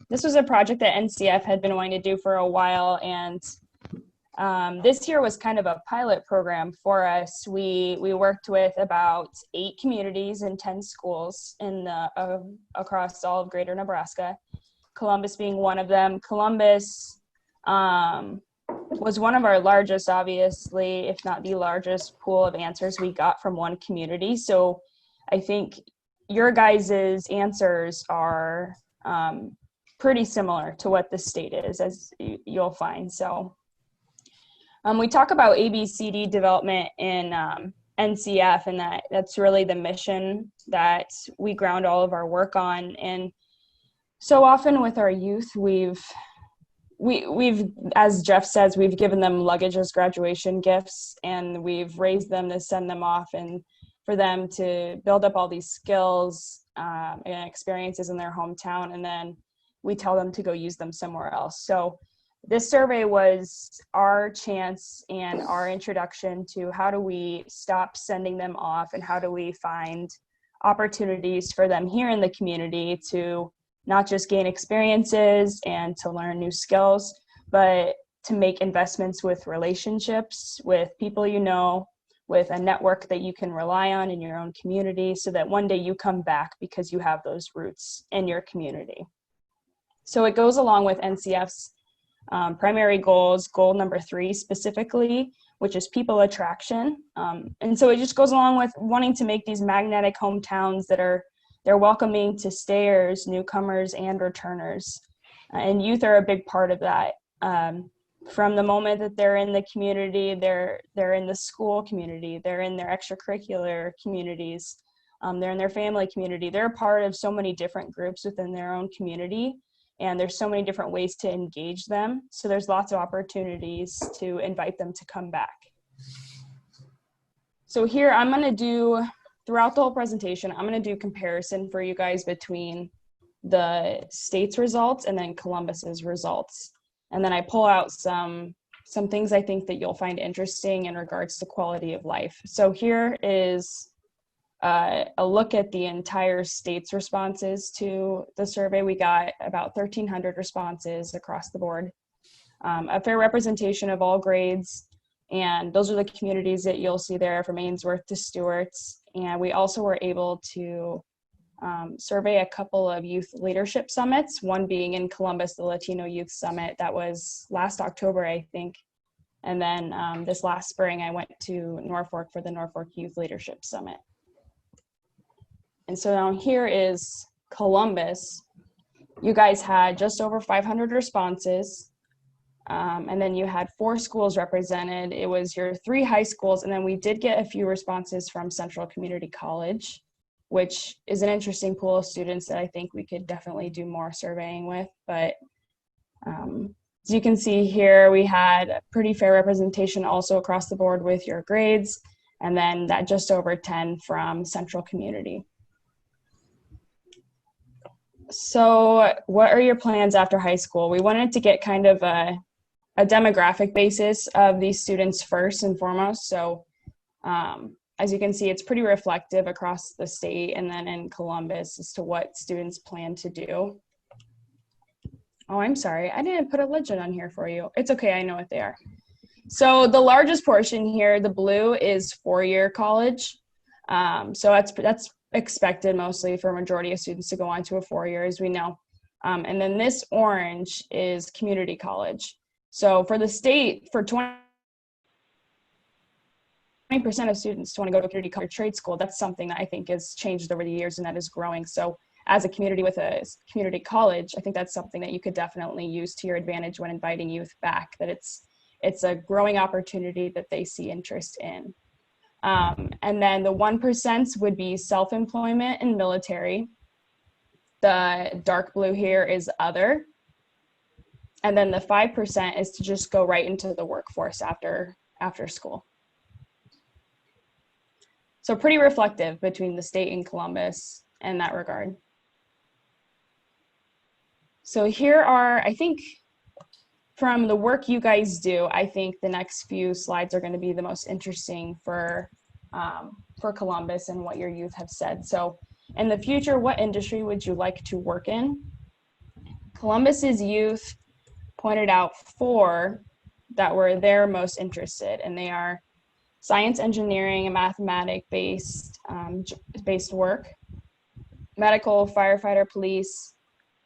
this was a project that NCF had been wanting to do for a while, and this year was kind of a pilot program for us. We worked with about 8 communities and 10 schools in across all of greater Nebraska, Columbus being one of them. Columbus was one of our largest, obviously, if not the largest pool of answers we got from one community. So I think your guys' answers are pretty similar to what the state is, as you'll find. So we talk about ABCD development in NCF, and that's really the mission that we ground all of our work on. And so often with our youth, we've, as Jeff says, we've given them luggage as graduation gifts, and we've raised them to send them off and for them to build up all these skills and experiences in their hometown, and then we tell them to go use them somewhere else. So this survey was our chance and our introduction to how do we stop sending them off, and how do we find opportunities for them here in the community to not just gain experiences and to learn new skills, but to make investments with relationships, with people you know, with a network that you can rely on in your own community, so that one day you come back because you have those roots in your community. So it goes along with NCF's primary goals, goal number 3 specifically, which is people attraction. And so it just goes along with wanting to make these magnetic hometowns that they're welcoming to stayers, newcomers, and returners. And youth are a big part of that. From the moment that they're in the community, they're in the school community, they're in their extracurricular communities, they're in their family community. They're a part of so many different groups within their own community, and there's so many different ways to engage them. So there's lots of opportunities to invite them to come back. So here I'm going to do, throughout the whole presentation, I'm going to do comparison for you guys between the state's results and then Columbus's results. And then I pull out some things I think that you'll find interesting in regards to quality of life. So here is a look at the entire state's responses to the survey. We got about 1,300 responses across the board, a fair representation of all grades. And those are the communities that you'll see there, from Ainsworth to Stewart's. And we also were able to survey a couple of youth leadership summits, one being in Columbus, the Latino Youth Summit. That was last October, I think. And then this last spring, I went to Norfolk for the Norfolk Youth Leadership Summit. And so now here is Columbus. You guys had just over 500 responses. And then you had 4 schools represented. It was your 3 high schools, and then we did get a few responses from Central Community College, which is an interesting pool of students that I think we could definitely do more surveying with. But as you can see here, we had a pretty fair representation also across the board with your grades, and then that just over 10 from Central Community. So what are your plans after high school? We wanted to get kind of a demographic basis of these students first and foremost. So as you can see, it's pretty reflective across the state and then in Columbus as to what students plan to do. Oh, I'm sorry, I didn't put a legend on here for you. It's okay, I know what they are. So the largest portion here, the blue, is 4-year college. So that's expected mostly for a majority of students to go on to a 4-year, as we know. And then this orange is community college. So for the state, for 20% of students want to go to a community college trade school, that's something that I think has changed over the years and that is growing. So as a community with a community college, I think that's something that you could definitely use to your advantage when inviting youth back, that it's a growing opportunity that they see interest in. And then the 1% would be self-employment and military. The dark blue here is other. And then the 5% is to just go right into the workforce after school. So pretty reflective between the state and Columbus in that regard. So here are, I think, from the work you guys do, I think the next few slides are going to be the most interesting for Columbus and what your youth have said. So in the future, what industry would you like to work in? Columbus's youth pointed out 4 that were their most interested, and they are science, engineering, and mathematic based work, medical, firefighter, police,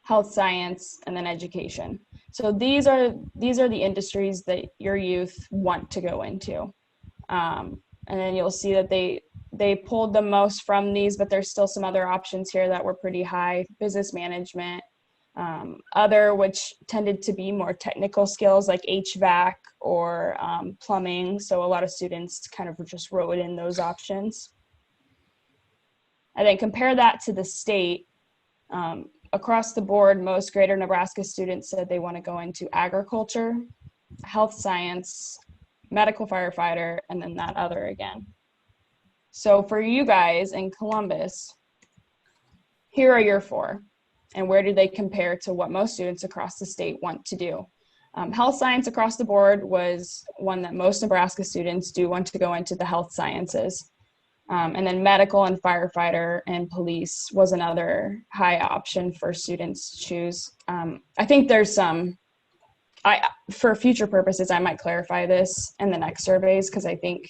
health science, and then education. So these are the industries that your youth want to go into. And then you'll see that they pulled the most from these, but there's still some other options here that were pretty high: business management, other, which tended to be more technical skills like HVAC or plumbing. So a lot of students kind of just wrote in those options. And then compare that to the state. Across the board, most Greater Nebraska students said they want to go into agriculture, health science, medical firefighter, and then that other again. So for you guys in Columbus, here are your 4. And where do they compare to what most students across the state want to do? Health science across the board was one that most Nebraska students do want to go into the health sciences. And then medical and firefighter and police was another high option for students to choose. I think there's some, for future purposes, I might clarify this in the next surveys, because I think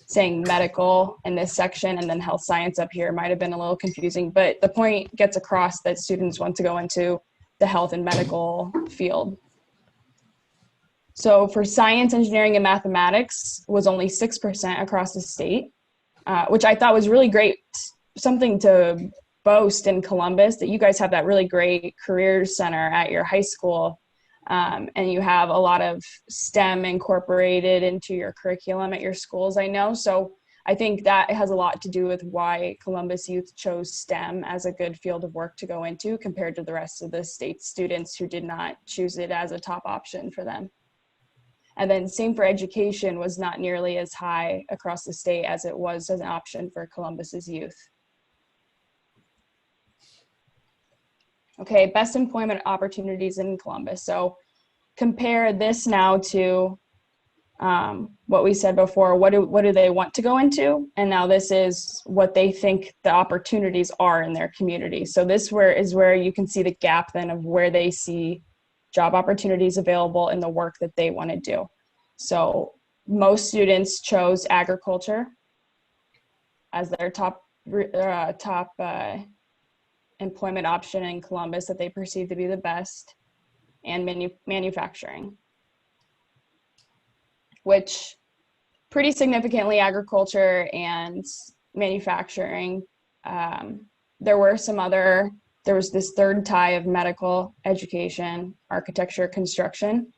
saying medical in this section and then health science up here might have been a little confusing, but the point gets across that students want to go into the health and medical field. So for science, engineering, and mathematics was only 6% across the state, which I thought was really great, something to boast in Columbus, that you guys have that really great career center at your high school. And you have a lot of STEM incorporated into your curriculum at your schools, I know. So I think that has a lot to do with why Columbus youth chose STEM as a good field of work to go into compared to the rest of the state students who did not choose it as a top option for them. And then same for education, was not nearly as high across the state as it was as an option for Columbus's youth. Okay, best employment opportunities in Columbus. So compare this now to what we said before. What do they want to go into? And now this is what they think the opportunities are in their community. So this is where you can see the gap then of where they see job opportunities available in the work that they want to do. So most students chose agriculture as their top employment option in Columbus that they perceive to be the best, and manufacturing, which pretty significantly agriculture and manufacturing. There was this third tie of medical, education, architecture, construction,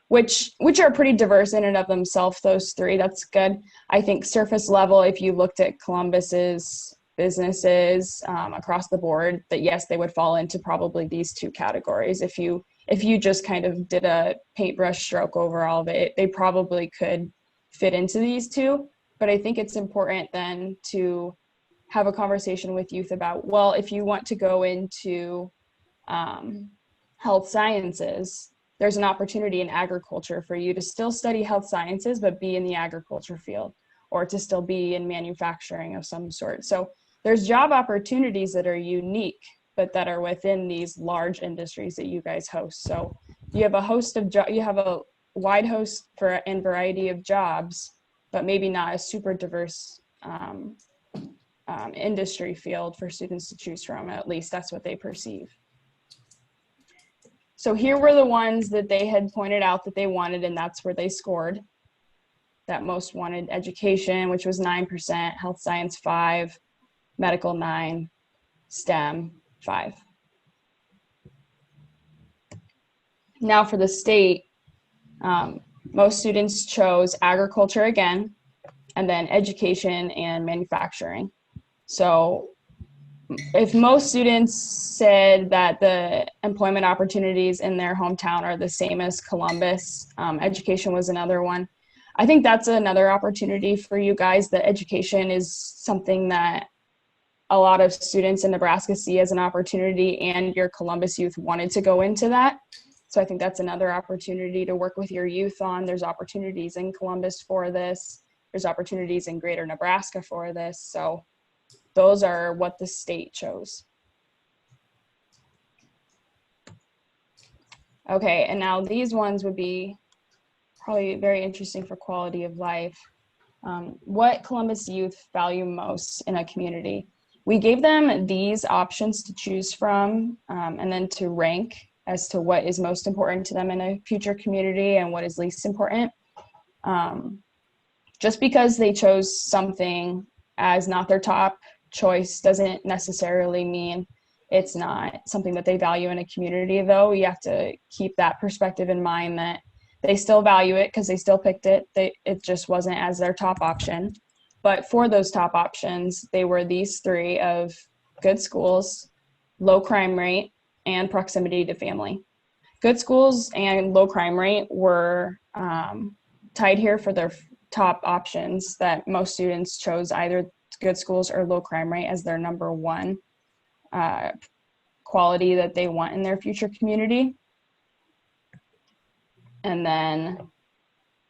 which are pretty diverse in and of themselves, those 3. That's good. I think surface level, if you looked at Columbus's businesses across the board, that yes, they would fall into probably these 2 categories. If you just kind of did a paintbrush stroke over all of it, they probably could fit into these 2. But I think it's important then to have a conversation with youth about, well, if you want to go into health sciences, there's an opportunity in agriculture for you to still study health sciences, but be in the agriculture field, or to still be in manufacturing of some sort. So there's job opportunities that are unique, but that are within these large industries that you guys host. So you have a wide host and variety of jobs, but maybe not a super diverse industry field for students to choose from. At least that's what they perceive. So here were the ones that they had pointed out that they wanted, and that's where they scored. That most wanted: education, which was 9%, health science 5%, medical 9%, STEM 5%. Now for the state, most students chose agriculture again, and then education and manufacturing. So if most students said that the employment opportunities in their hometown are the same as Columbus, education was another one. I think that's another opportunity for you guys. That education is something that a lot of students in Nebraska see as an opportunity, and your Columbus youth wanted to go into that. So I think that's another opportunity to work with your youth on. There's opportunities in Columbus for this. There's opportunities in Greater Nebraska for this. So those are what the state chose. Okay, and now these ones would be probably very interesting for quality of life. What Columbus youth value most in a community? We gave them these options to choose from, and then to rank as to what is most important to them in a future community and what is least important. Just because they chose something as not their top choice doesn't necessarily mean it's not something that they value in a community, though. You have to keep that perspective in mind, that they still value it because they still picked it. It just wasn't as their top option. But for those top options, they were these three of good schools, low crime rate, and proximity to family. Good schools and low crime rate were tied here for their top options, that most students chose either good schools or low crime rate as their number one quality that they want in their future community. And then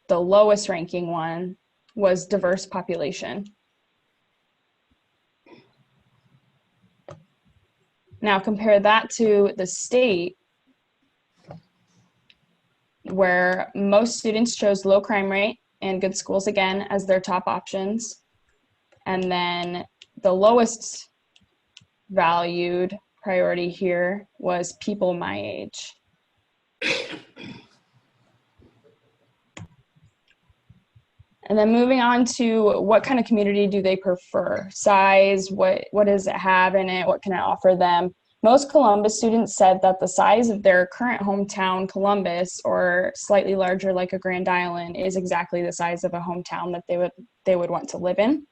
the lowest ranking one was diverse population. Now compare that to the state, where most students chose low crime rate and good schools again as their top options. And then the lowest valued priority here was people my age. And then moving on to what kind of community do they prefer? Size, what does it have in it? What can it offer them? Most Columbus students said that the size of their current hometown, Columbus, or slightly larger like a Grand Island, is exactly the size of a hometown that they would want to live in.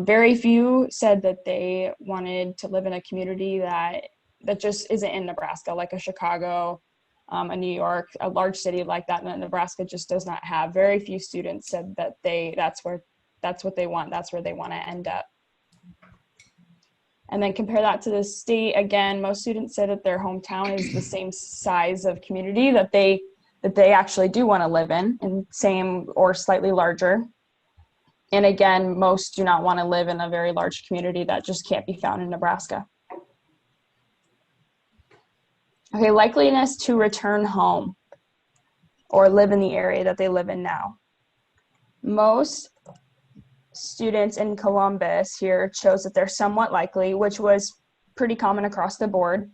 Very few said that they wanted to live in a community that just isn't in Nebraska, like a Chicago, a New York, a large city like that Nebraska just does not have. Very few students said that that's what they want. That's where they want to end up. And then compare that to the state. Again, most students said that their hometown is the same size of community that they actually do want to live in, and same or slightly larger. And again, most do not want to live in a very large community that just can't be found in Nebraska. Okay, likeliness to return home or live in the area that they live in now. Most students in Columbus here chose that they're somewhat likely, which was pretty common across the board.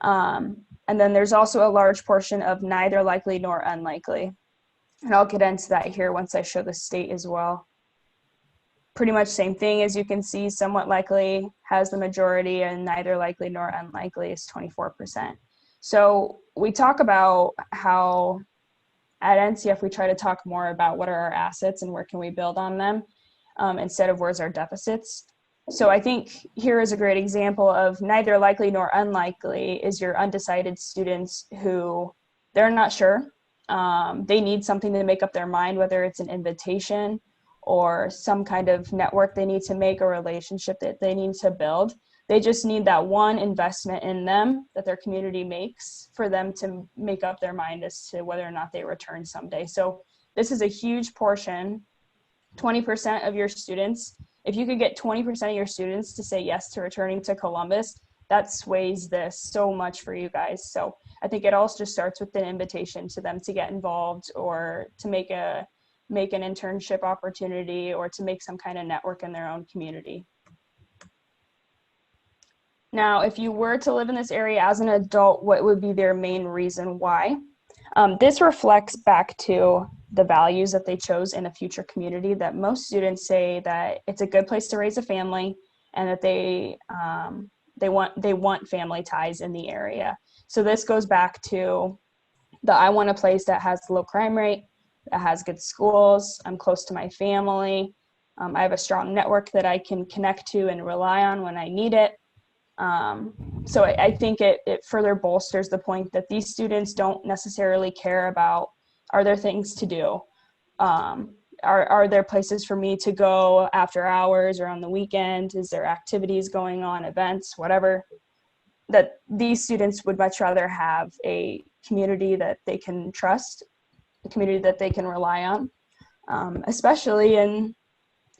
And then there's also a large portion of neither likely nor unlikely. And I'll get into that here once I show the state as well. Pretty much same thing, as you can see, somewhat likely has the majority, and neither likely nor unlikely is 24%. So we talk about how at NCF we try to talk more about what are our assets and where can we build on them, instead of where's our deficits. So I think here is a great example of neither likely nor unlikely is your undecided students who they're not sure. They need something to make up their mind, whether it's an invitation or some kind of network they need to make, a relationship that they need to build. They just need that one investment in them that their community makes for them to make up their mind as to whether or not they return someday. So this is a huge portion, 20% of your students. If you could get 20% of your students to say yes to returning to Columbus, that sways this so much for you guys. So I think it also just starts with an invitation to them to get involved, or to make an internship opportunity, or to make some kind of network in their own community. Now, if you were to live in this area as an adult, what would be their main reason why? This reflects back to the values that they chose in a future community, that most students say that it's a good place to raise a family, and that they want family ties in the area. So this goes back to I want a place that has low crime rate, that has good schools, I'm close to my family, I have a strong network that I can connect to and rely on when I need it. So I think it further bolsters the point that these students don't necessarily care about, are there things to do? Are there places for me to go after hours or on the weekend? Is there activities going on, events, whatever? That these students would much rather have a community that they can trust, a community that they can rely on, especially in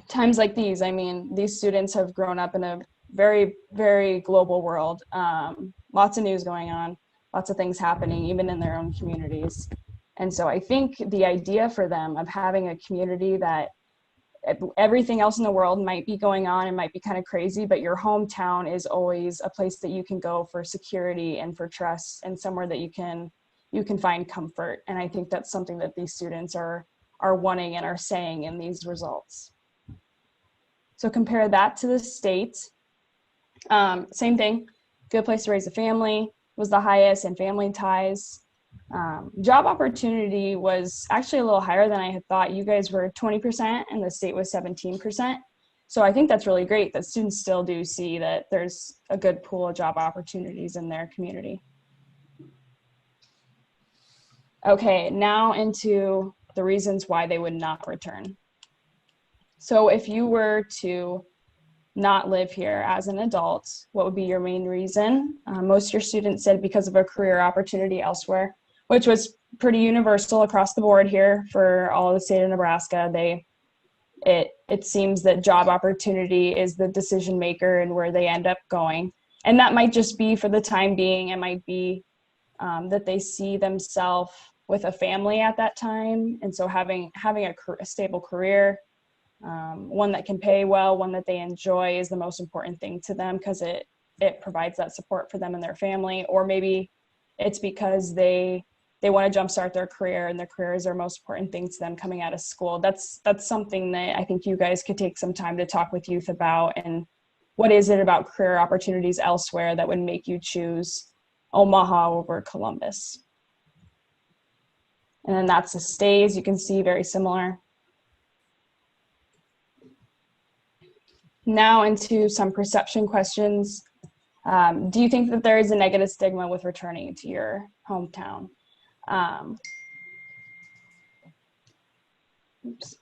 times like these. I mean, these students have grown up in a very, very global world. Lots of news going on, lots of things happening even in their own communities. And so I think the idea for them of having a community that everything else in the world might be going on and might be kind of crazy, but your hometown is always a place that you can go for security and for trust, and somewhere that you can find comfort. And I think that's something that these students are wanting and are saying in these results. So compare that to the state. Same thing, good place to raise a family was the highest, and family ties. Job opportunity was actually a little higher than I had thought. You guys were 20% and the state was 17%. So I think that's really great that students still do see that there's a good pool of job opportunities in their community. Okay, now into the reasons why they would not return. So if you were to not live here as an adult, what would be your main reason? Most of your students said because of a career opportunity elsewhere, which was pretty universal across the board here for all of the state of Nebraska. It seems that job opportunity is the decision maker and where they end up going. And that might just be for the time being. It might be that they see themselves with a family at that time. And so having a stable career, one that can pay well, one that they enjoy is the most important thing to them, because it provides that support for them and their family. Or maybe it's because they want to jumpstart their career, and their career is their most important thing to them coming out of school. That's something that I think you guys could take some time to talk with youth about. And what is it about career opportunities elsewhere that would make you choose Omaha over Columbus? And then that's the stays. You can see very similar. Now into some perception questions. Do you think that there is a negative stigma with returning to your hometown? Oops.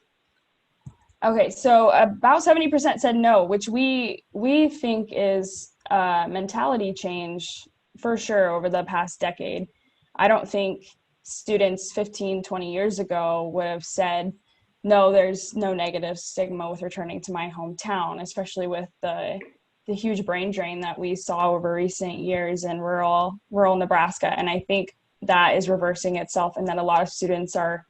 Okay, so about 70% said no, which we think is a mentality change for sure over the past decade. I don't think students 15, 20 years ago would have said, no, there's no negative stigma with returning to my hometown, especially with the huge brain drain that we saw over recent years in rural Nebraska. And I think that is reversing itself, and that a lot of students are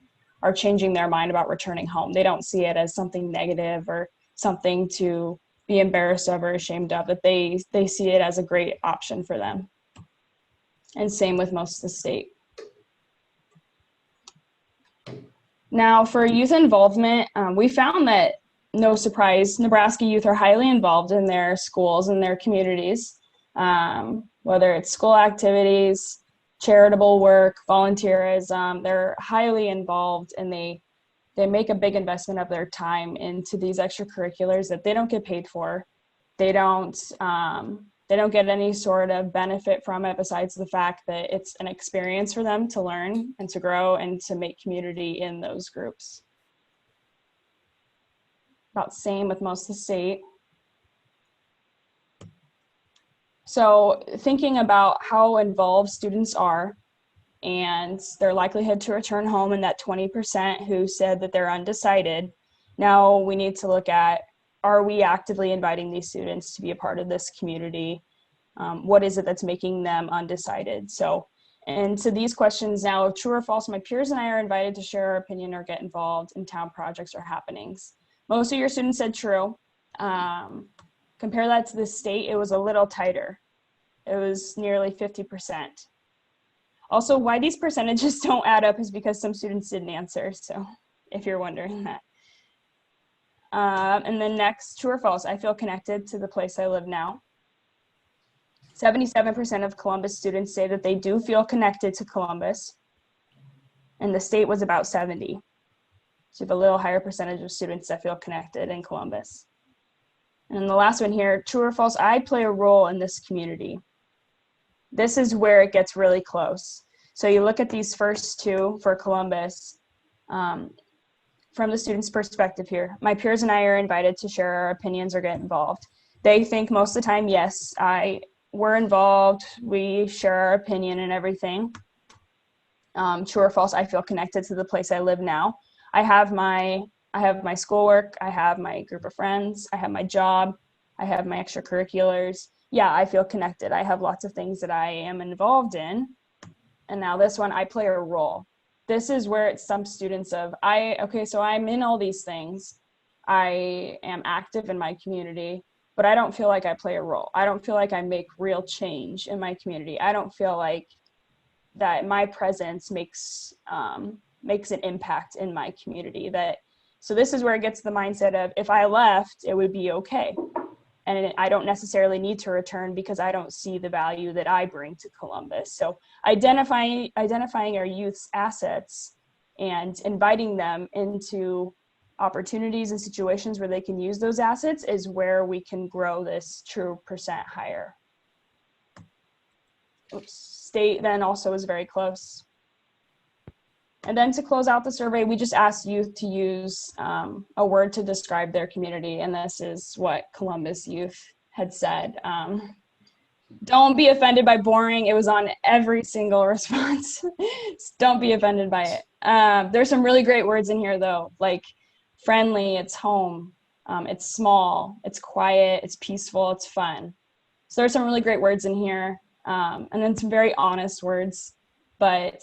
changing their mind about returning home. They don't see it as something negative or something to be embarrassed of or ashamed of, that they see it as a great option for them. And same with most of the state. Now for youth involvement, we found that, no surprise, Nebraska youth are highly involved in their schools and their communities, whether it's school activities, charitable work, volunteerism. They're highly involved, and they make a big investment of their time into these extracurriculars that they don't get paid for. They don't get any sort of benefit from it besides the fact that it's an experience for them to learn and to grow and to make community in those groups. About same with most of the state. So thinking about how involved students are and their likelihood to return home, and that 20% who said that they're undecided, now we need to look at, are we actively inviting these students to be a part of this community? What is it that's making them undecided? So, and to these questions now, true or false, my peers and I are invited to share our opinion or get involved in town projects or happenings. Most of your students said true. Compare that to the state, it was a little tighter. It was nearly 50%. Also, why these percentages don't add up is because some students didn't answer, so if you're wondering that. And then next, true or false, I feel connected to the place I live now. 77% of Columbus students say that they do feel connected to Columbus, and the state was about 70. So you have a little higher percentage of students that feel connected in Columbus. And then the last one here, true or false, I play a role in this community. This is where it gets really close. So you look at these first two for Columbus, from the student's perspective here. My peers and I are invited to share our opinions or get involved. They think most of the time, yes, we're involved, we share our opinion and everything. True or false, I feel connected to the place I live now. I have my schoolwork, I have my group of friends, I have my job, I have my extracurriculars. Yeah, I feel connected. I have lots of things that I am involved in, and now this one, I play a role. This is where it's some students of, okay, so I'm in all these things. I am active in my community, but I don't feel like I play a role. I don't feel like I make real change in my community. I don't feel like that my presence makes an impact in my community. So this is where it gets the mindset of, if I left, it would be okay. And I don't necessarily need to return because I don't see the value that I bring to Columbus. So identifying our youth's assets and inviting them into opportunities and situations where they can use those assets is where we can grow this true percent higher. State then also is very close. And then to close out the survey, we just asked youth to use a word to describe their community. And this is what Columbus youth had said. Don't be offended by boring. It was on every single response. Don't be offended by it. There's some really great words in here though, like friendly, it's home, it's small, it's quiet, it's peaceful, it's fun. So there's some really great words in here. And then some very honest words, but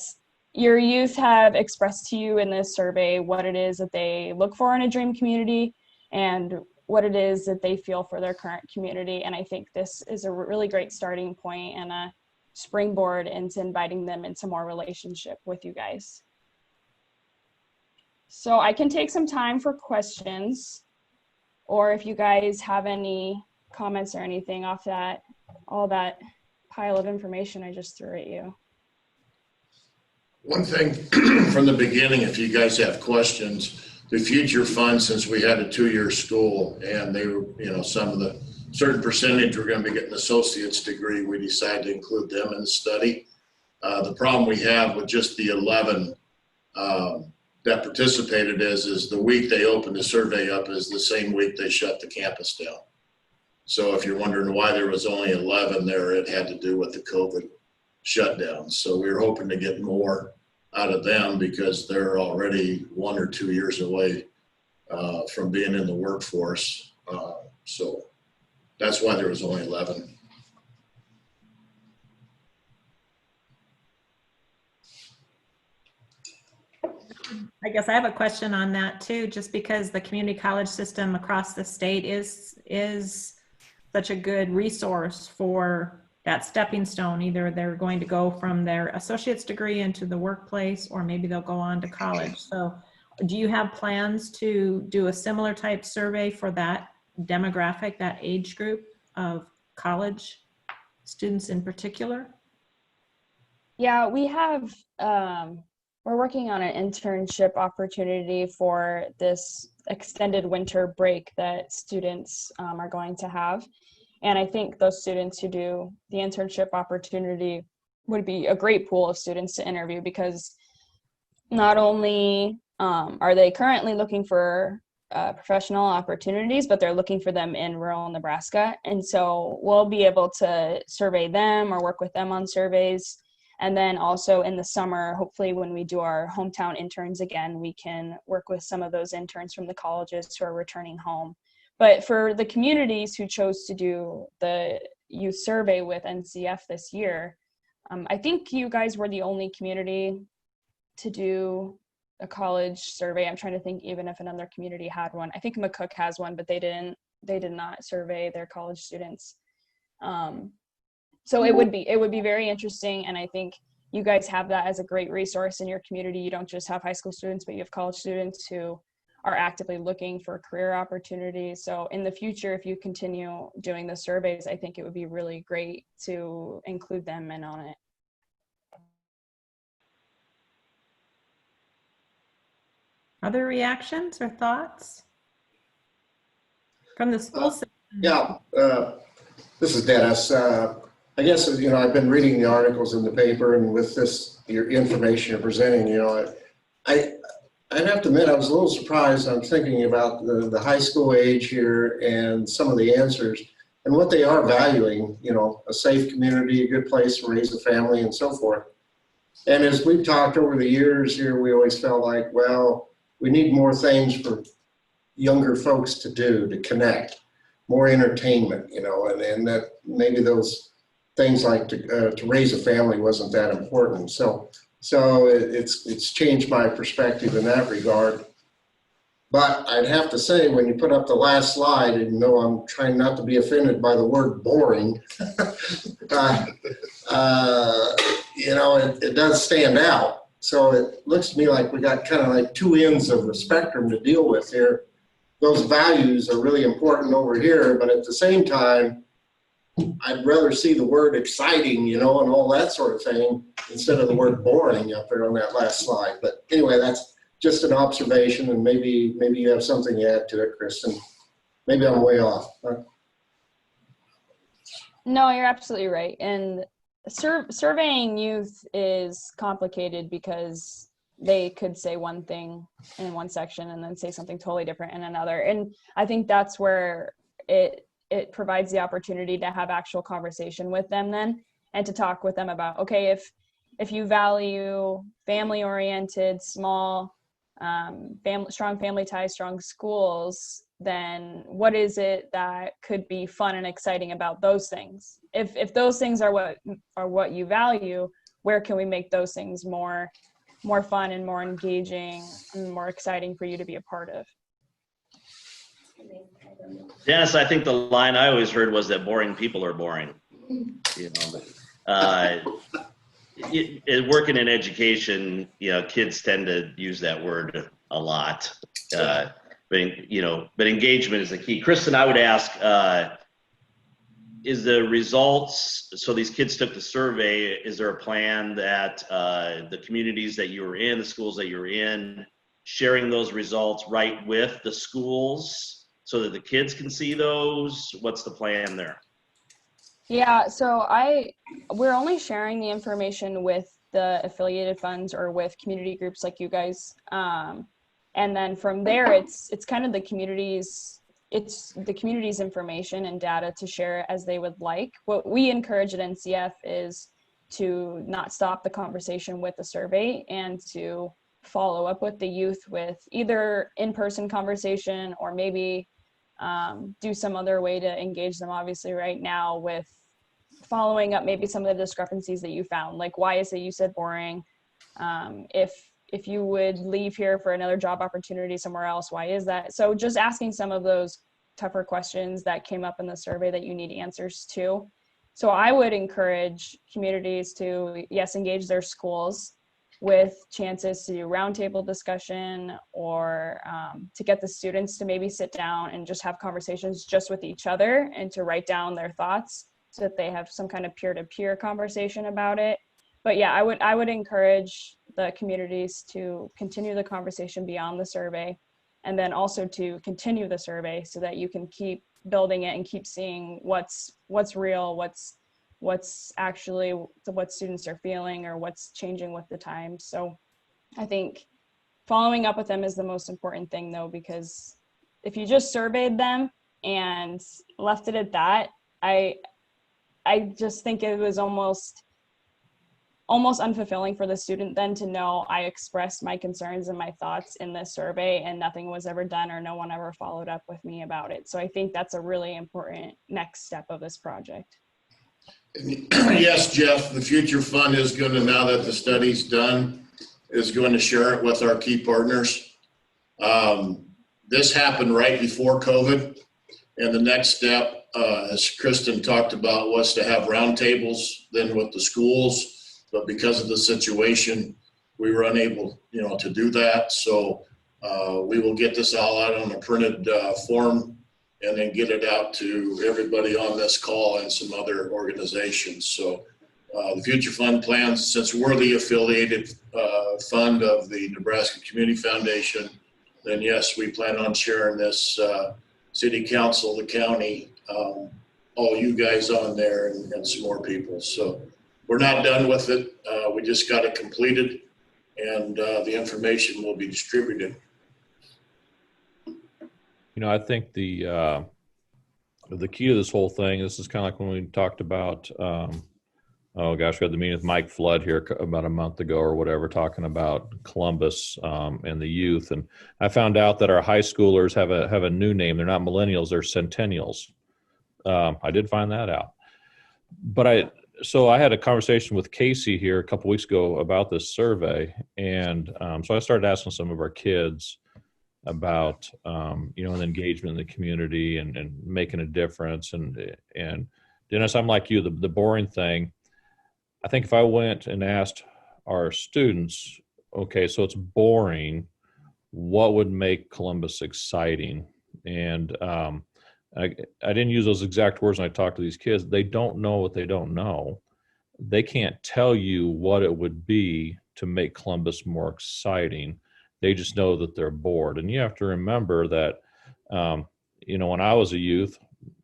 your youth have expressed to you in this survey what it is that they look for in a dream community and what it is that they feel for their current community. And I think this is a really great starting point and a springboard into inviting them into more relationship with you guys. So I can take some time for questions, or if you guys have any comments or anything off that, all that pile of information I just threw at you. One thing from the beginning, if you guys have questions, the future fund, since we had a 2-year school and they were, some of the certain percentage were going to be getting an associate's degree, we decided to include them in the study. The problem we have with just the 11 that participated is the week they opened the survey up is the same week they shut the campus down. So if you're wondering why there was only 11 there, it had to do with the COVID shutdown. So we were hoping to get more out of them because they're already 1 or 2 years away from being in the workforce. So that's why there was only 11. I guess I have a question on that too, just because the community college system across the state is such a good resource for that stepping stone. Either they're going to go from their associate's degree into the workplace, or maybe they'll go on to college. So do you have plans to do a similar type survey for that demographic, that age group of college students in particular? Yeah, we have, we're working on an internship opportunity for this extended winter break that students are going to have. And I think those students who do the internship opportunity would be a great pool of students to interview, because not only are they currently looking for professional opportunities, but they're looking for them in rural Nebraska. And so we'll be able to survey them or work with them on surveys. And then also in the summer, hopefully when we do our hometown interns again, we can work with some of those interns from the colleges who are returning home. But for the communities who chose to do the youth survey with NCF this year, I think you guys were the only community to do a college survey. I'm trying to think even if another community had one. I think McCook has one, but they did not survey their college students. So it would be very interesting, and I think you guys have that as a great resource in your community. You don't just have high school students, but you have college students who are actively looking for career opportunities. So in the future, if you continue doing the surveys, I think it would be really great to include them in on it. Other reactions or thoughts from the school system? Yeah, this is Dennis. I guess, I've been reading the articles in the paper, and with your information you're presenting, I'd have to admit I was a little surprised. I'm thinking about the high school age here and some of the answers and what they are valuing, a safe community, a good place to raise a family and so forth. And as we've talked over the years here, we always felt like, well, we need more things for younger folks to do, to connect, more entertainment, and that maybe those things like to raise a family wasn't that important. So it's changed my perspective in that regard. But I'd have to say, when you put up the last slide, and though I'm trying not to be offended by the word boring, it does stand out. So it looks to me like we got kind of like two ends of the spectrum to deal with here. Those values are really important over here, but at the same time, I'd rather see the word exciting, and all that sort of thing, instead of the word boring up there on that last slide. But anyway, that's just an observation, and maybe you have something to add to it, Kristen. Maybe I'm way off. No, you're absolutely right. And surveying youth is complicated because they could say one thing in one section and then say something totally different in another. And I think that's where it provides the opportunity to have actual conversation with them then, and to talk with them about, okay, if you value family-oriented, small, strong family ties, strong schools, then what is it that could be fun and exciting about those things? If those things are what you value, where can we make those things more fun and more engaging and more exciting for you to be a part of? Dennis, I think the line I always heard was that boring people are boring. Working in education, kids tend to use that word a lot. But engagement is the key. Kristen, I would ask, is the results, so these kids took the survey, is there a plan that the communities that you were in, the schools that you were in, sharing those results right with the schools so that the kids can see those? What's the plan there? Yeah, so we're only sharing the information with the affiliated funds or with community groups like you guys. And then from there, it's kind of the community's information and data to share as they would like. What we encourage at NCF is to not stop the conversation with the survey and to follow up with the youth with either in-person conversation or maybe do some other way to engage them, obviously right now, with following up maybe some of the discrepancies that you found, like why is it you said boring? If you would leave here for another job opportunity somewhere else, why is that? So just asking some of those tougher questions that came up in the survey that you need answers to. So I would encourage communities to, yes, engage their schools with chances to do roundtable discussion or to get the students to maybe sit down and just have conversations just with each other and to write down their thoughts so that they have some kind of peer-to-peer conversation about it. But yeah, I would encourage the communities to continue the conversation beyond the survey, and then also to continue the survey so that you can keep building it and keep seeing what's real, what's actually what students are feeling or what's changing with the times. So I think following up with them is the most important thing, though, because if you just surveyed them and left it at that, I just think it was almost unfulfilling for the student then to know I expressed my concerns and my thoughts in this survey and nothing was ever done or no one ever followed up with me about it. So I think that's a really important next step of this project. Yes, Jeff, the Future Fund is going to, now that the study's done, is going to share it with our key partners. This happened right before COVID, and the next step, as Kristen talked about, was to have roundtables then with the schools. But because of the situation, we were unable, to do that. So we will get this all out on a printed form and then get it out to everybody on this call and some other organizations. So the Future Fund plans, since we're the affiliated fund of the Nebraska Community Foundation, then yes, we plan on sharing this city council, the county, all you guys on there and some more people. So we're not done with it. We just got it completed and the information will be distributed. I think the key to this whole thing, this is kind of like when we talked about, we had the meeting with Mike Flood here about a month ago or whatever, talking about Columbus and the youth. And I found out that our high schoolers have a new name. They're not millennials, they're centennials. I did find that out. But so I had a conversation with Casey here a couple weeks ago about this survey, and so I started asking some of our kids about the engagement in the community and making a difference. And Dennis, I'm like you, the boring thing. I think if I went and asked our students, okay, so it's boring, what would make Columbus exciting? And I didn't use those exact words when I talked to these kids. They don't know what they don't know. They can't tell you what it would be to make Columbus more exciting. They just know that they're bored. And you have to remember that, when I was a youth,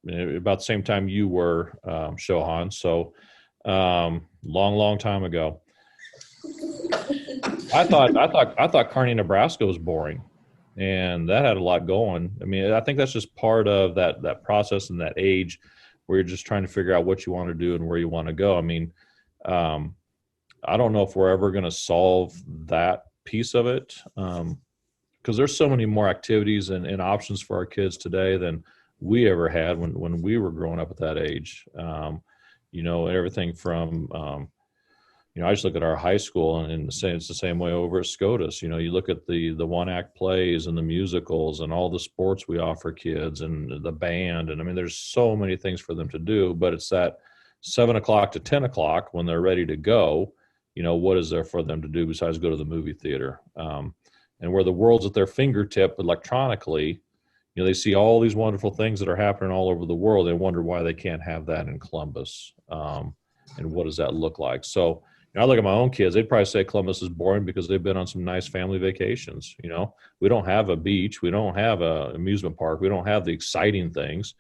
about the same time you were, Shohan, so long time ago, I thought Kearney, Nebraska was boring, and that had a lot going. I mean, I think that's just part of that process and that age where you're just trying to figure out what you want to do and where you want to go. I mean, I don't know if we're ever going to solve that piece of it, because there's so many more activities and options for our kids today than we ever had when we were growing up at that age. Everything from I just look at our high school and say it's the same way over at SCOTUS. You look at the one act plays and the musicals and all the sports we offer kids and the band. And I mean, there's so many things for them to do, but it's that 7 o'clock to 10 o'clock when they're ready to go, what is there for them to do besides go to the movie theater? And where the world's at their fingertip electronically, they see all these wonderful things that are happening all over the world. They wonder why they can't have that in Columbus. And what does that look like? So, I look at my own kids, they'd probably say Columbus is boring because they've been on some nice family vacations. We don't have a beach. We don't have an amusement park. We don't have the exciting things,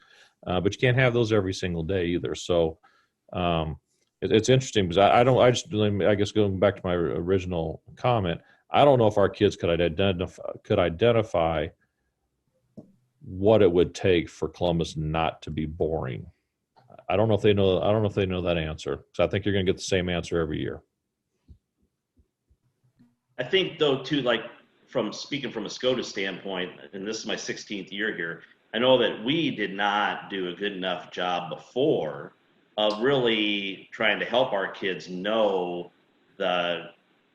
but you can't have those every single day either. So it's interesting because I guess going back to my original comment, I don't know if our kids could identify what it would take for Columbus not to be boring. I don't know if they know that answer, because I think you're going to get the same answer every year. I think though too, like from speaking from a SCOTUS standpoint, and this is my 16th year here, I know that we did not do a good enough job before of really trying to help our kids know the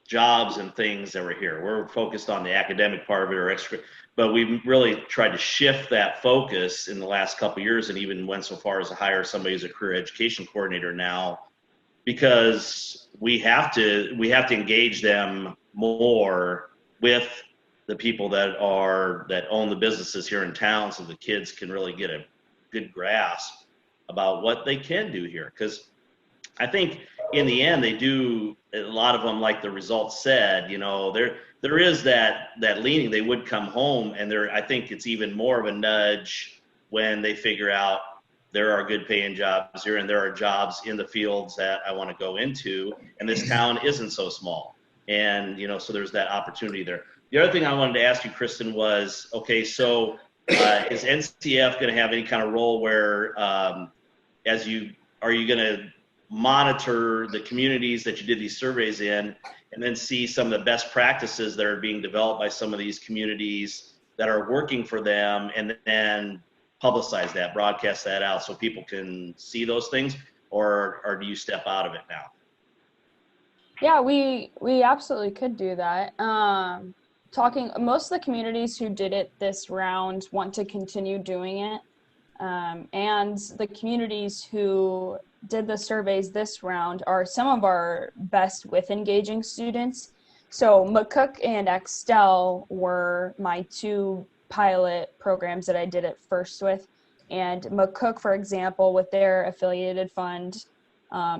jobs and things that were here. We're focused on the academic part of it or extra, but we really tried to shift that focus in the last couple of years, and even went so far as to hire somebody who's a career education coordinator now, because we have to engage them more with the people that own the businesses here in town, so the kids can really get a good grasp about what they can do here. Because I think in the end they do, a lot of them, like the results said, there is that leaning. They would come home, and I think it's even more of a nudge when they figure out there are good paying jobs here and there are jobs in the fields that I want to go into, and this town isn't so small. And, so there's that opportunity there. The other thing I wanted to ask you, Kristen, was, okay, so is NCF going to have any kind of role where are you going to monitor the communities that you did these surveys in, and then see some of the best practices that are being developed by some of these communities that are working for them, and then publicize that, broadcast that out so people can see those things? Or do you step out of it now? Yeah, we absolutely could do that. Most of the communities who did it this round want to continue doing it. And the communities who did the surveys this round are some of our best with engaging students. So McCook and Axtell were my two pilot programs that I did it first with. And McCook, for example, with their affiliated fund,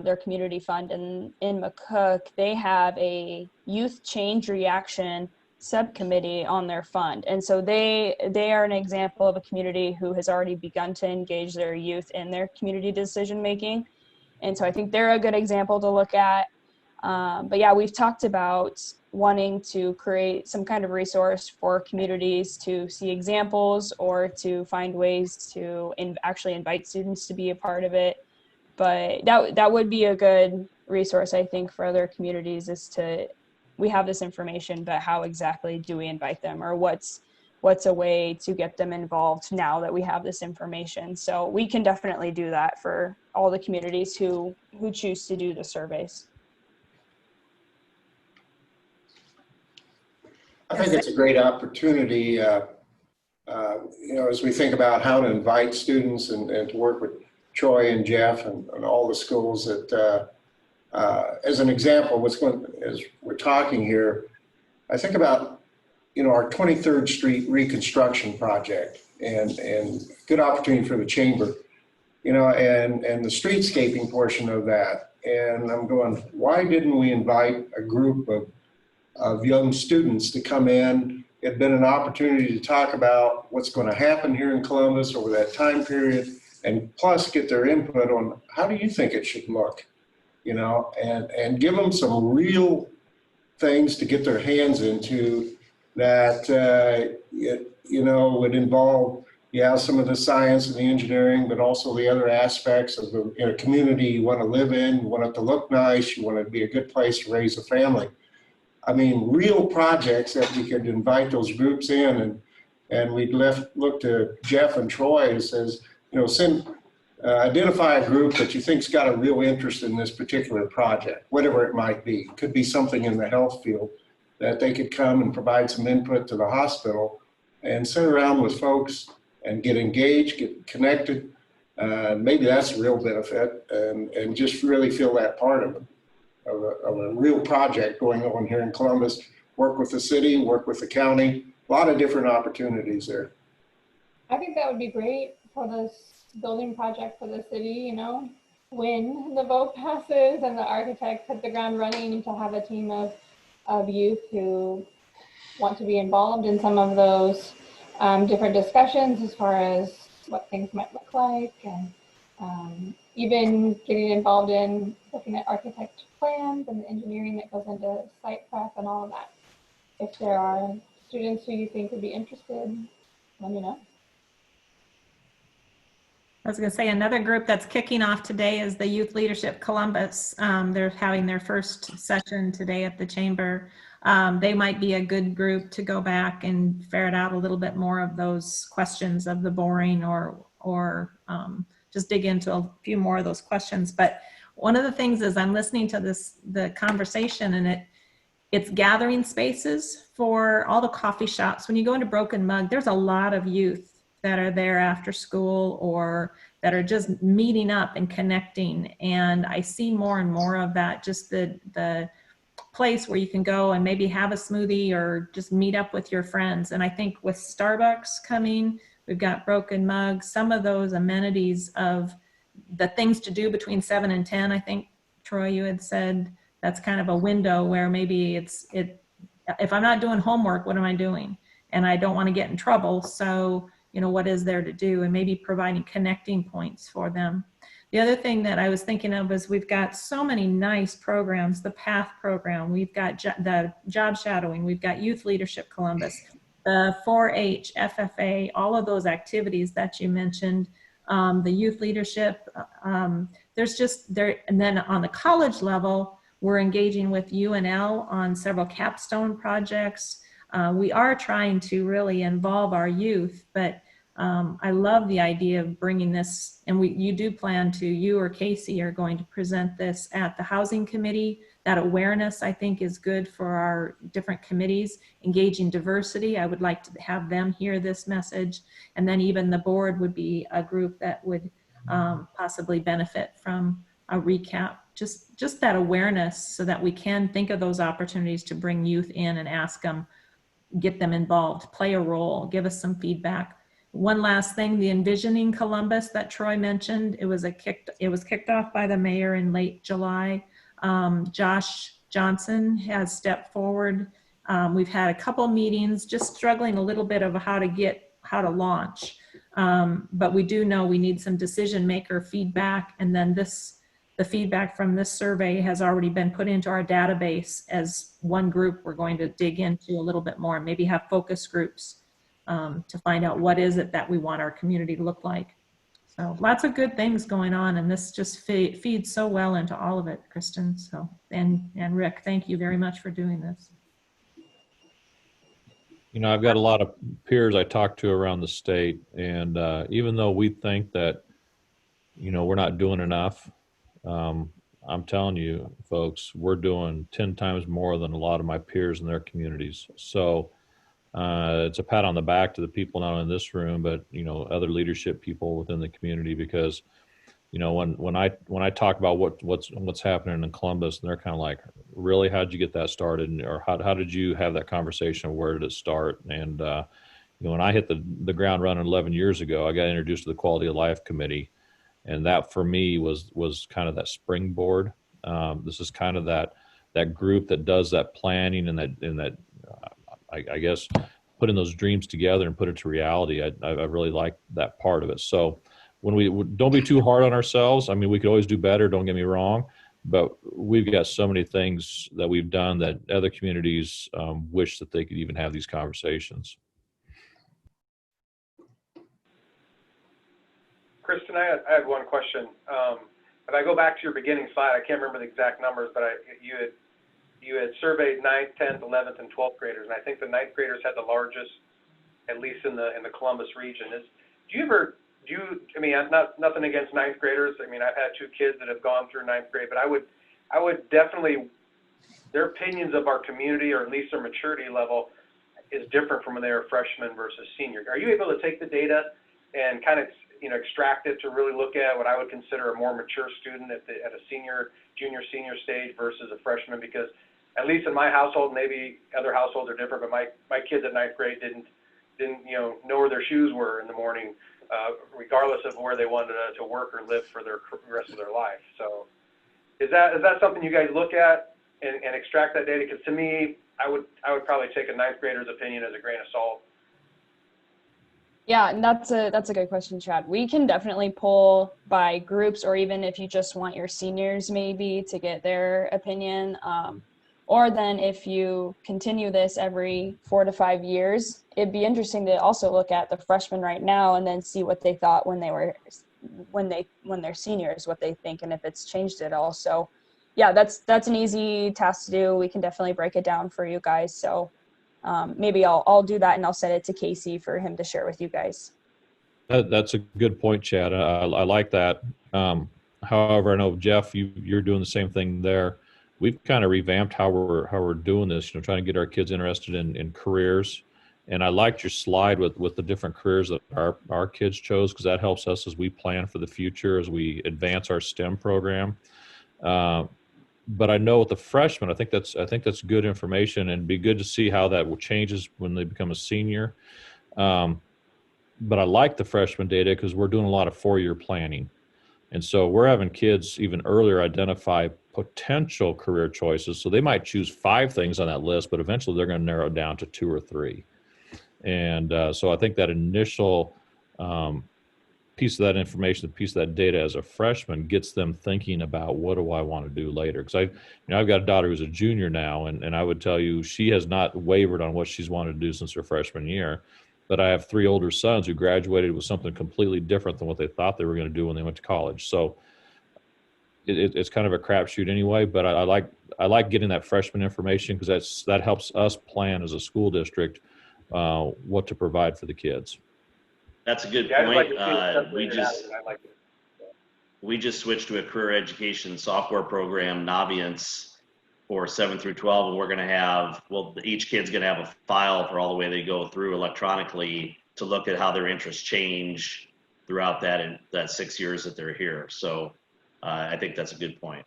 their community fund, and in McCook, they have a youth change reaction subcommittee on their fund. And so they are an example of a community who has already begun to engage their youth in their community decision making. And so I think they're a good example to look at. But yeah, we've talked about wanting to create some kind of resource for communities to see examples or to find ways to actually invite students to be a part of it. But that would be a good resource, I think, for other communities, is to, we have this information, but how exactly do we invite them, or what's what's a way to get them involved now that we have this information. So we can definitely do that for all the communities who choose to do the surveys. I think it's a great opportunity, as we think about how to invite students and to work with Troy and Jeff and all the schools that, as an example, as we're talking here, I think about, our 23rd Street reconstruction project and good opportunity for the chamber, and the streetscaping portion of that. And I'm going, why didn't we invite a group of young students to come in? It had been an opportunity to talk about what's going to happen here in Columbus over that time period, and plus get their input on how do you think it should look, and give them some real things to get their hands into that, would involve, some of the science and the engineering, but also the other aspects of the community you want to live in. You want it to look nice. You want it to be a good place to raise a family. I mean, real projects that we could invite those groups in, and we'd look to Jeff and Troy and says, identify a group that you think's got a real interest in this particular project, whatever it might be. It could be something in the health field that they could come and provide some input to the hospital and sit around with folks and get engaged, get connected. Maybe that's a real benefit, and just really feel that part of it. Of a real project going on here in Columbus, work with the city, work with the county, a lot of different opportunities there. I think that would be great for this building project for the city, when the vote passes and the architect hit the ground running, to have a team of youth who want to be involved in some of those different discussions as far as what things might look like, and even getting involved in looking at architect plans and the engineering that goes into site prep and all of that. If there are students who you think would be interested, let me know. I was going to say another group that's kicking off today is the Youth Leadership Columbus. They're having their first session today at the chamber. They might be a good group to go back and ferret out a little bit more of those questions of the boring, or just dig into a few more of those questions. But one of the things is I'm listening to the conversation, and it's gathering spaces for all the coffee shops. When you go into Broken Mug, there's a lot of youth that are there after school or that are just meeting up and connecting. And I see more and more of that, just the place where you can go and maybe have a smoothie or just meet up with your friends. And I think with Starbucks coming, we've got Broken Mug, some of those amenities of the things to do between 7 and 10. I think, Troy, you had said that's kind of a window where maybe if I'm not doing homework, what am I doing? And I don't want to get in trouble. So, what is there to do, and maybe providing connecting points for them. The other thing that I was thinking of is we've got so many nice programs, the PATH program, we've got the job shadowing, we've got Youth Leadership Columbus, the 4-H, FFA, all of those activities that you mentioned, the youth leadership, there's just there. And then on the college level, we're engaging with UNL on several capstone projects. We are trying to really involve our youth, but I love the idea of bringing this, and you do plan to, you or Casey are going to present this at the Housing Committee. That awareness, I think, is good for our different committees. Engaging diversity, I would like to have them hear this message. And then even the board would be a group that would possibly benefit from a recap. Just that awareness so that we can think of those opportunities to bring youth in and ask them, get them involved, play a role, give us some feedback. One last thing, the Envisioning Columbus that Troy mentioned, it was kicked off by the mayor in late July. Josh Johnson has stepped forward. We've had a couple meetings, just struggling a little bit of how to launch. But we do know we need some decision maker feedback. And then the feedback from this survey has already been put into our database as one group we're going to dig into a little bit more, and maybe have focus groups to find out what is it that we want our community to look like. So lots of good things going on, and this just feeds so well into all of it, Kristen. So, and Rick, thank you very much for doing this. You know, I've got a lot of peers I talk to around the state, and even though we think that, you know, we're not doing enough, um, I'm telling you, folks, we're doing 10 times more than a lot of my peers in their communities. So it's a pat on the back to the people not only in this room, but, you know, other leadership people within the community, because you know, when I talk about what's happening in Columbus, and they're kind of like, really, how'd you get that started, or how did you have that conversation? Where did it start? And you know, when I hit the ground running 11 years ago, I got introduced to the Quality of Life Committee, and that for me was kind of that springboard. This is kind of that group that does that planning and that I guess putting those dreams together and put it to reality. I really like that part of it. So when we don't be too hard on ourselves. I mean, we could always do better, don't get me wrong, but we've got so many things that we've done that other communities wish that they could even have these conversations. Kristen, I had one question. If I go back to your beginning slide, I can't remember the exact numbers, but you had surveyed 9th, 10th, 11th, and 12th graders, and I think the 9th graders had the largest, at least in the Columbus region. I mean, nothing against 9th graders. I mean, I've had 2 kids that have gone through 9th grade, but I would definitely, their opinions of our community, or at least their maturity level, is different from when they were freshmen versus senior. Are you able to take the data and kind of, you know, extract it to really look at what I would consider a more mature student at a junior, senior stage versus a freshman? Because at least in my household, maybe other households are different, but my kids at 9th grade didn't know where their shoes were in the morning, regardless of where they wanted to work or live for the rest of their life. So is that something you guys look at and extract that data? Because to me, I would probably take a 9th grader's opinion as a grain of salt. Yeah, and that's a good question, Chad. We can definitely pull by groups, or even if you just want your seniors maybe to get their opinion. Or then if you continue this every 4 to 5 years, it'd be interesting to also look at the freshmen right now and then see what they thought when they're seniors, what they think, and if it's changed at all. So yeah, that's an easy task to do. We can definitely break it down for you guys. So maybe I'll do that, and I'll send it to Casey for him to share with you guys. That's a good point, Chad. I like that. However, I know Jeff, you're doing the same thing there. We've kind of revamped how we're doing this, you know, trying to get our kids interested in careers. And I liked your slide with the different careers that our kids chose, because that helps us as we plan for the future, as we advance our STEM program. But I know with the freshmen, I think that's good information, and be good to see how that changes when they become a senior. But I like the freshman data because we're doing a lot of 4-year planning. And so we're having kids even earlier identify potential career choices. So they might choose 5 things on that list, but eventually they're going to narrow it down to 2 or 3. And so I think that initial piece of that information, the piece of that data as a freshman, gets them thinking about, what do I want to do later? Because I've got a daughter who's a junior now, and I would tell you she has not wavered on what she's wanted to do since her freshman year. But I have 3 older sons who graduated with something completely different than what they thought they were going to do when they went to college. So it's kind of a crapshoot anyway. But I like getting that freshman information, because that helps us plan as a school district what to provide for the kids. That's a good point. We just switched to a career education software program, Naviance, for 7 through 12, and we're going to have, each kid's going to have a file for all the way they go through electronically to look at how their interests change throughout that 6 years that they're here. So I think that's a good point.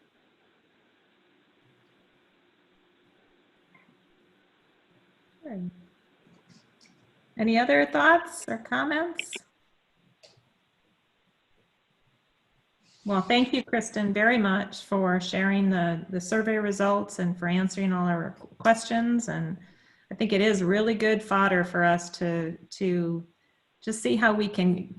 Good. Any other thoughts or comments? Well, thank you, Kristen, very much for sharing the survey results and for answering all our questions. And I think it is really good fodder for us to just see how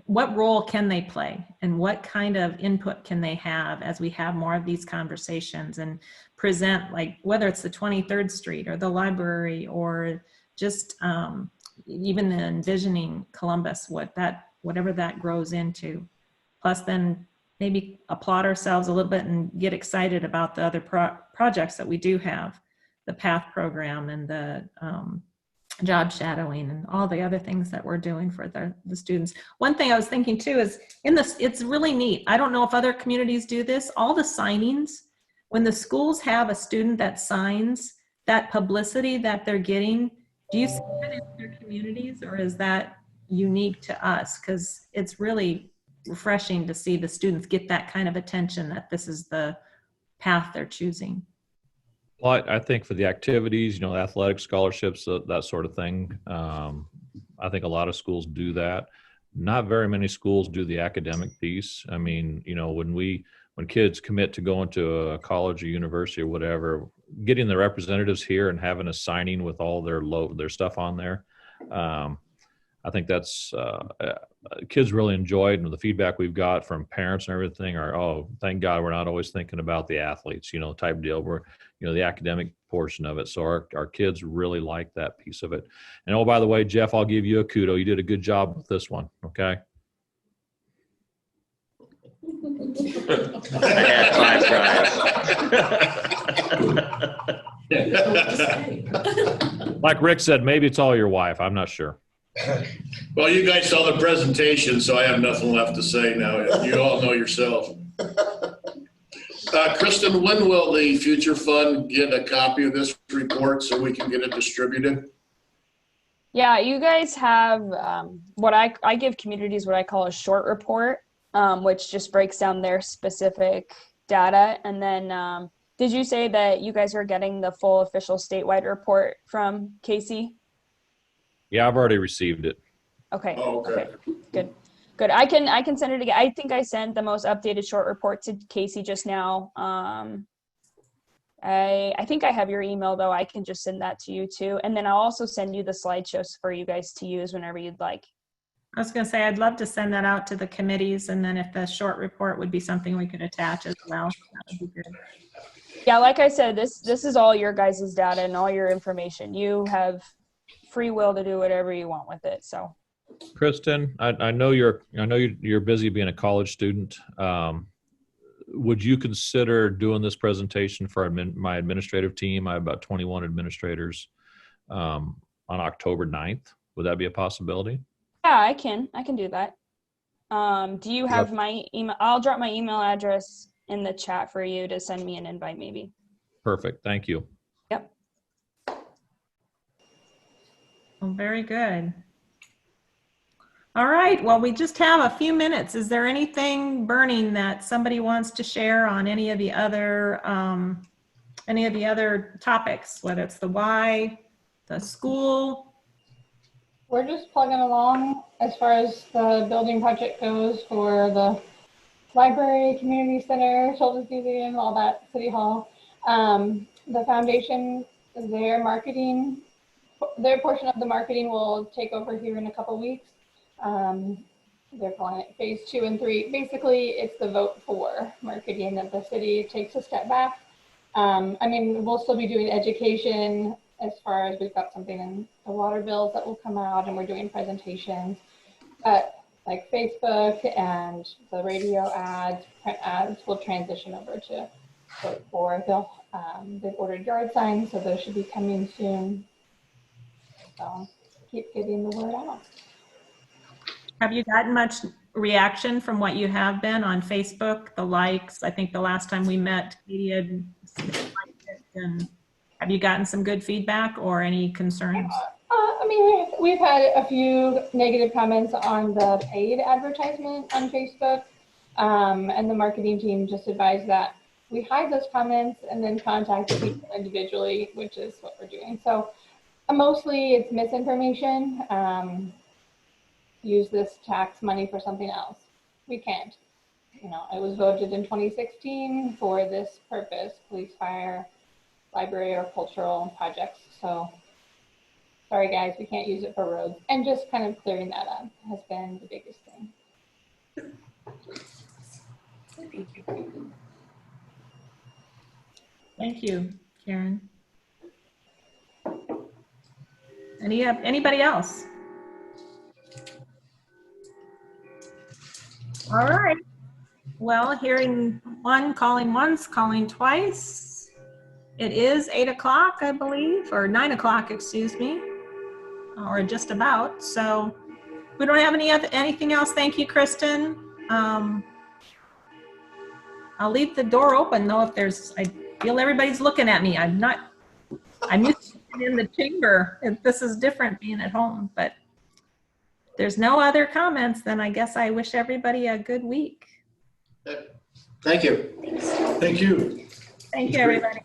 what role can they play and what kind of input can they have as we have more of these conversations and present, like whether it's the 23rd Street or the library, or just even envisioning Columbus, whatever that grows into. Plus then maybe applaud ourselves a little bit and get excited about the other projects that we do have, the PATH program and the job shadowing and all the other things that we're doing for the students. One thing I was thinking too is it's really neat. I don't know if other communities do this. All the signings, when the schools have a student that signs, that publicity that they're getting, do you see that in other communities, or is that unique to us? Because it's really refreshing to see the students get that kind of attention, that this is the path they're choosing. Well, I think for the activities, athletic scholarships, that sort of thing, I think a lot of schools do that. Not very many schools do the academic piece. I mean, when kids commit to going to a college or university or whatever, getting the representatives here and having a signing with all their stuff on there, I think that's kids really enjoyed, and the feedback we've got from parents and everything are, oh, thank God we're not always thinking about the athletes, type deal. We're, the academic portion of it. So our kids really like that piece of it. And oh, by the way, Jeff, I'll give you a kudo. You did a good job with this one. Okay. Like Rick said, maybe it's all your wife. I'm not sure. Well, you guys saw the presentation, so I have nothing left to say now. You all know yourself. Kristen, when will the Future Fund get a copy of this report so we can get it distributed? Yeah, you guys have what I give communities what I call a short report, which just breaks down their specific data. And then did you say that you guys are getting the full official statewide report from Casey? Yeah, I've already received it. Okay. Oh, okay. Good. I can send it again. I think I sent the most updated short report to Casey just now. I think I have your email though. I can just send that to you too. And then I'll also send you the slideshows for you guys to use whenever you'd like. I was going to say, I'd love to send that out to the committees, and then if the short report would be something we could attach as well, that would be good. Yeah, like I said, this is all your guys' data and all your information. You have free will to do whatever you want with it. So, Kristen, I know you're busy being a college student. Would you consider doing this presentation for my administrative team? I have about 21 administrators on October 9th. Would that be a possibility? yeah, I can do that. Do you have my email? I'll drop my email address in the chat for you to send me an invite maybe. Perfect. Thank you. Yep. Well, very good. All right. Well, we just have a few minutes. Is there anything burning that somebody wants to share on any of the other topics, whether it's the why, the school? We're just plugging along as far as the building project goes for the library, community center, children's museum, all that, city hall. The foundation, their marketing, their portion of the marketing will take over here in a couple weeks. They're calling it phase 2 and 3. Basically, it's the vote for marketing that the city takes a step back. I mean, we'll still be doing education as far as we've got something in the water bills that will come out, and we're doing presentations. But like Facebook and the radio ads, print ads will transition over to vote for. They've ordered yard signs, so those should be coming soon. So keep getting the word out. Have you gotten much reaction from what you have been on Facebook, the likes? I think the last time we met, Katie had liked it. And have you gotten some good feedback or any concerns? I mean, we've had a few negative comments on the paid advertisement on Facebook, and the marketing team just advised that we hide those comments and then contact the people individually, which is what we're doing. So mostly it's misinformation. Use this tax money for something else. We can't. You know, it was voted in 2016 for this purpose: police, fire, library, or cultural projects. So sorry guys, we can't use it for roads. And just kind of clearing that up has been the biggest thing. Thank you, Karen. Anybody else? All right. Well, hearing one, calling once, calling twice. It is 8 o'clock, I believe, or 9 o'clock, excuse me. or just about. So we don't have anything else. Thank you, Kristen. I'll leave the door open though if I feel everybody's looking at me. I'm used to being in the chamber. This is different being at home, but if there's no other comments, then I guess I wish everybody a good week. Thank you. Thank you. Thank you, everybody.